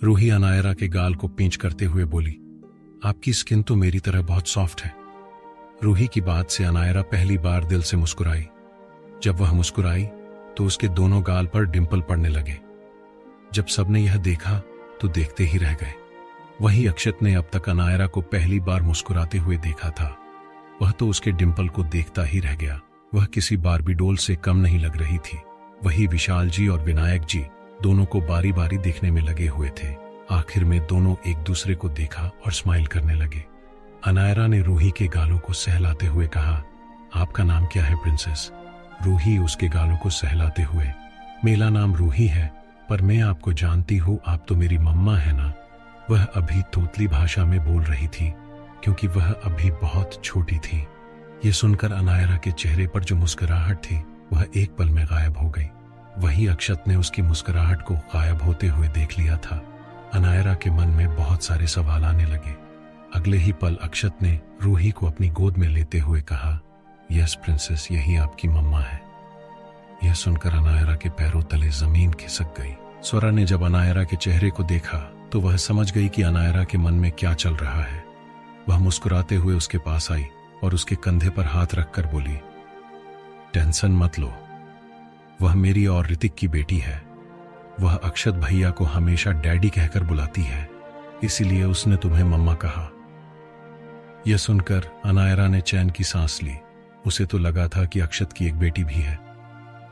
रूही अनायरा के गाल को पिंच करते हुए बोली, आपकी स्किन तो मेरी तरह बहुत सॉफ्ट है। रूही की बात से अनायरा पहली बार दिल से मुस्कुराई। जब वह मुस्कुराई तो उसके दोनों गाल पर डिंपल पड़ने लगे। जब सबने यह देखा तो देखते ही रह गए। वही अक्षत ने अब तक अनायरा को पहली बार मुस्कुराते हुए देखा था। वह तो उसके डिंपल को देखता ही रह गया। वह किसी बार्बी डॉल से कम नहीं लग रही थी। वही विशाल जी और विनायक जी दोनों को बारी बारी देखने में लगे हुए थे। आखिर में दोनों एक दूसरे को देखा और स्माइल करने लगे। अनायरा ने रूही के गालों को सहलाते हुए कहा, आपका नाम क्या है प्रिंसेस? रूही उसके गालों को सहलाते हुए, मेरा नाम रूही है, पर मैं आपको जानती हूँ, आप तो मेरी मम्मा है ना। वह अभी तोतली भाषा में बोल रही थी क्योंकि वह अभी बहुत छोटी थी। ये सुनकर अनायरा के चेहरे पर जो मुस्कुराहट थी वह एक पल में गायब हो गई। वही अक्षत ने उसकी मुस्कुराहट को गायब होते हुए देख लिया था। अनायरा के मन में बहुत सारे सवाल आने लगे। अगले ही पल अक्षत ने रूही को अपनी गोद में लेते हुए कहा, यस प्रिंसेस, यही आपकी मम्मा है। यह सुनकर अनायरा के पैरों तले जमीन खिसक गई। स्वरा ने जब अनायरा के चेहरे को देखा तो वह समझ गई कि अनायरा के मन में क्या चल रहा है। वह मुस्कुराते हुए उसके पास आई और उसके कंधे पर हाथ रखकर बोली, टेंशन मत लो, वह मेरी और ऋतिक की बेटी है। वह अक्षत भैया को हमेशा डैडी कहकर बुलाती है, इसीलिए उसने तुम्हें मम्मा कहा। यह सुनकर अनायरा ने चैन की सांस ली। उसे तो लगा था कि अक्षत की एक बेटी भी है,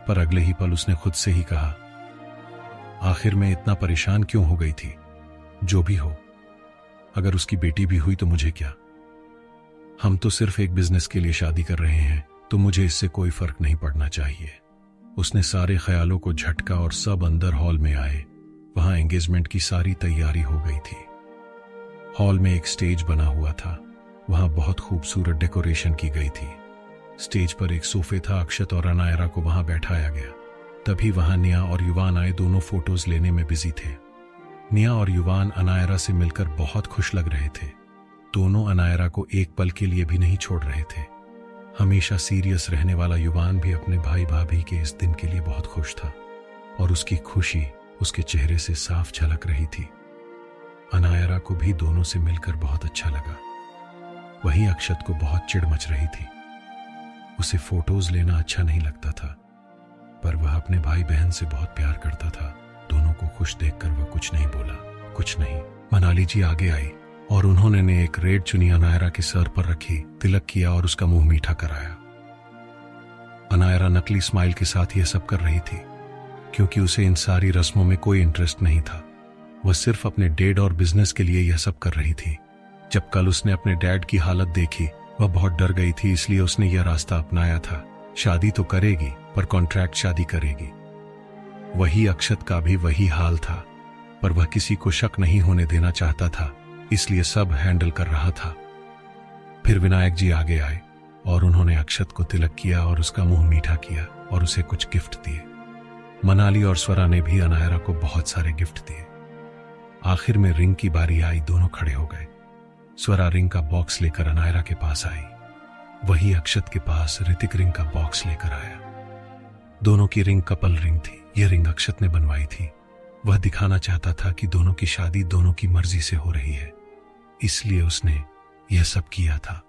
पर अगले ही पल उसने खुद से ही कहा, आखिर में इतना परेशान क्यों हो गई थी? जो भी हो, अगर उसकी बेटी भी हुई तो मुझे क्या? हम तो सिर्फ एक बिजनेस के लिए शादी कर रहे हैं, तो मुझे इससे कोई फर्क नहीं पड़ना चाहिए। उसने सारे ख्यालों को झटका और सब अंदर हॉल में आए। वहां एंगेजमेंट की सारी तैयारी हो गई थी। हॉल में एक स्टेज बना हुआ था। वहां बहुत खूबसूरत डेकोरेशन की गई थी। स्टेज पर एक सोफे था। अक्षत और अनायरा को वहां बैठाया गया। तभी वहां निया और युवान आए। दोनों फोटोज लेने में बिजी थे। निया और युवान अनायरा से मिलकर बहुत खुश लग रहे थे। दोनों अनायरा को एक पल के लिए भी नहीं छोड़ रहे थे। हमेशा सीरियस रहने वाला युवान भी अपने भाई भाभी के इस दिन के लिए बहुत खुश था और उसकी खुशी उसके चेहरे से साफ झलक रही थी। अनायरा को भी दोनों से मिलकर बहुत अच्छा लगा। वहीं अक्षत को बहुत चिढ़ मच रही थी। उसे फोटोज लेना अच्छा नहीं लगता था, पर वह अपने भाई बहन से बहुत प्यार करता था। दोनों को खुश देखकर वह कुछ नहीं बोला। कुछ नहीं। मनाली जी आगे आई और उन्होंने एक रेड चुन्नी अनायरा के सर पर रखी, तिलक किया और उसका मुंह मीठा कराया। अनायरा नकली स्माइल के साथ यह सब कर रही थी क्योंकि उसे इन सारी रस्मों में कोई इंटरेस्ट नहीं था। वह सिर्फ अपने डैड और बिजनेस के लिए यह सब कर रही थी। जब कल उसने अपने डैड की हालत देखी, वह बहुत डर गई थी, इसलिए उसने यह रास्ता अपनाया था। शादी तो करेगी, पर कॉन्ट्रैक्ट शादी करेगी। वही अक्षत का भी वही हाल था, पर वह किसी को शक नहीं होने देना चाहता था, इसलिए सब हैंडल कर रहा था। फिर विनायक जी आगे आए और उन्होंने अक्षत को तिलक किया और उसका मुंह मीठा किया और उसे कुछ गिफ्ट दिए। मनाली और स्वरा ने भी अनायरा को बहुत सारे गिफ्ट दिए। आखिर में रिंग की बारी आई। दोनों खड़े हो गए। स्वरा रिंग का बॉक्स लेकर अनायरा के पास आई। वही अक्षत के पास ऋतिक रिंग का बॉक्स लेकर आया। दोनों की रिंग कपल रिंग थी। यह रिंग अक्षत ने बनवाई थी। वह दिखाना चाहता था कि दोनों की शादी दोनों की मर्जी से हो रही है, इसलिए उसने यह सब किया था।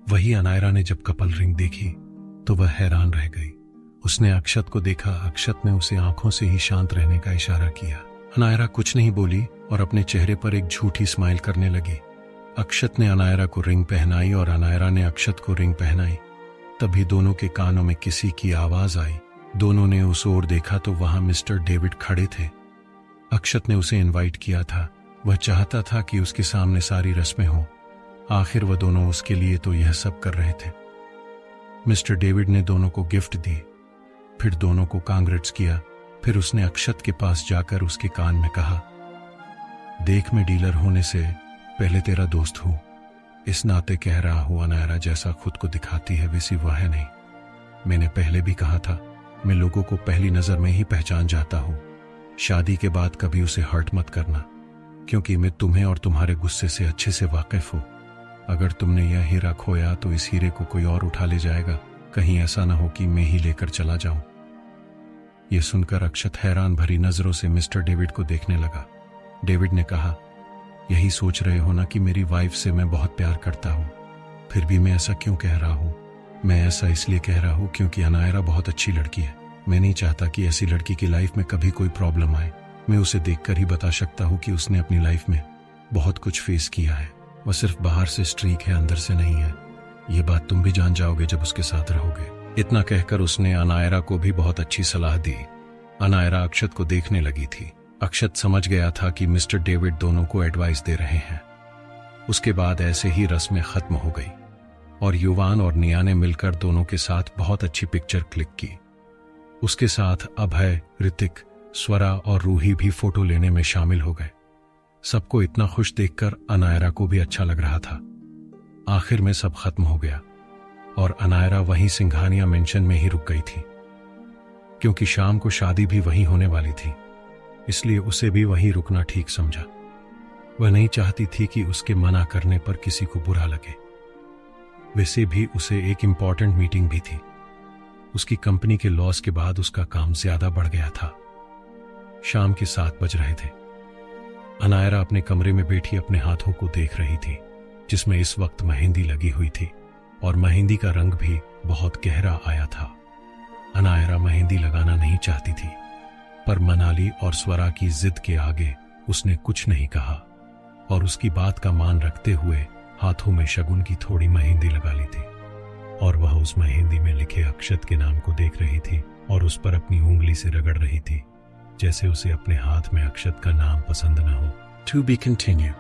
वही अनायरा ने जब कपल रिंग देखी तो वह हैरान रह गई। उसने अक्षत को देखा। अक्षत ने उसे आंखों से ही शांत रहने का इशारा किया। अनायरा कुछ नहीं बोली और अपने चेहरे पर एक झूठी स्माइल करने लगी। अक्षत ने अनायरा को रिंग पहनाई और अनायरा ने अक्षत को रिंग पहनाई। तभी दोनों के कानों में किसी की आवाज आई। दोनों ने उस ओर देखा तो वहां मिस्टर डेविड खड़े थे। अक्षत ने उसे इनवाइट किया था। वह चाहता था कि उसके सामने सारी रस्में हों। आखिर वह दोनों उसके लिए तो यह सब कर रहे थे। मिस्टर डेविड ने दोनों को गिफ्ट दी, फिर दोनों को कांग्रेट्स किया। फिर उसने अक्षत के पास जाकर उसके कान में कहा, देख, मैं डीलर होने से पहले तेरा दोस्त हूं। इस नाते कह रहा हूं, अनायरा जैसा खुद को दिखाती है वैसी वह है नहीं। मैंने पहले भी कहा था, मैं लोगों को पहली नजर में ही पहचान जाता हूं। शादी के बाद कभी उसे हर्ट मत करना, क्योंकि मैं तुम्हें और तुम्हारे गुस्से से अच्छे से वाकिफ हूं। अगर तुमने यह हीरा खोया तो इस हीरे को कोई और उठा ले जाएगा। कहीं ऐसा ना हो कि मैं ही लेकर चला जाऊं। यह सुनकर अक्षत हैरान भरी नजरों से मिस्टर डेविड को देखने लगा। डेविड ने कहा, यही सोच रहे हो ना कि मेरी वाइफ से मैं बहुत प्यार करता हूँ। फिर भी मैं ऐसा क्यों कह रहा हूँ? मैं ऐसा इसलिए कह रहा हूँ क्योंकि अनायरा बहुत अच्छी लड़की है। मैं नहीं चाहता कि ऐसी लड़की की लाइफ में कभी कोई प्रॉब्लम आए। मैं उसे देखकर ही बता सकता हूँ कि उसने अपनी लाइफ में बहुत कुछ फेस किया है। वह सिर्फ बाहर से स्ट्रीक है, अंदर से नहीं है। ये बात तुम भी जान जाओगे जब उसके साथ रहोगे। इतना कहकर उसने अनायरा को भी बहुत अच्छी सलाह दी। अनायरा अक्षत को देखने लगी थी। अक्षत समझ गया था कि मिस्टर डेविड दोनों को एडवाइस दे रहे हैं। उसके बाद ऐसे ही रस्में खत्म हो गई और युवान और निया ने मिलकर दोनों के साथ बहुत अच्छी पिक्चर क्लिक की। उसके साथ अभय, ऋतिक, स्वरा और रूही भी फोटो लेने में शामिल हो गए। सबको इतना खुश देखकर अनायरा को भी अच्छा लग रहा था। आखिर में सब खत्म हो गया और अनायरा वहीं सिंघानिया मेंशन में ही रुक गई थी, क्योंकि शाम को शादी भी वहीं होने वाली थी, इसलिए उसे भी वहीं रुकना ठीक समझा। वह नहीं चाहती थी कि उसके मना करने पर किसी को बुरा लगे। वैसे भी उसे एक इम्पॉर्टेंट मीटिंग भी थी। उसकी कंपनी के लॉस के बाद उसका काम ज्यादा बढ़ गया था। शाम के 7 बज रहे थे। अनायरा अपने कमरे में बैठी अपने हाथों को देख रही थी, जिसमें इस वक्त मेहंदी लगी हुई थी और मेहंदी का रंग भी बहुत गहरा आया था। अनायरा मेहंदी लगाना नहीं चाहती थी, पर मनाली और स्वरा की जिद के आगे उसने कुछ नहीं कहा और उसकी बात का मान रखते हुए हाथों में शगुन की थोड़ी मेहंदी लगा ली थी और वह उस मेहंदी में लिखे अक्षत के नाम को देख रही थी और उस पर अपनी उंगली से रगड़ रही थी, जैसे उसे अपने हाथ में अक्षत का नाम पसंद न हो। To be continue.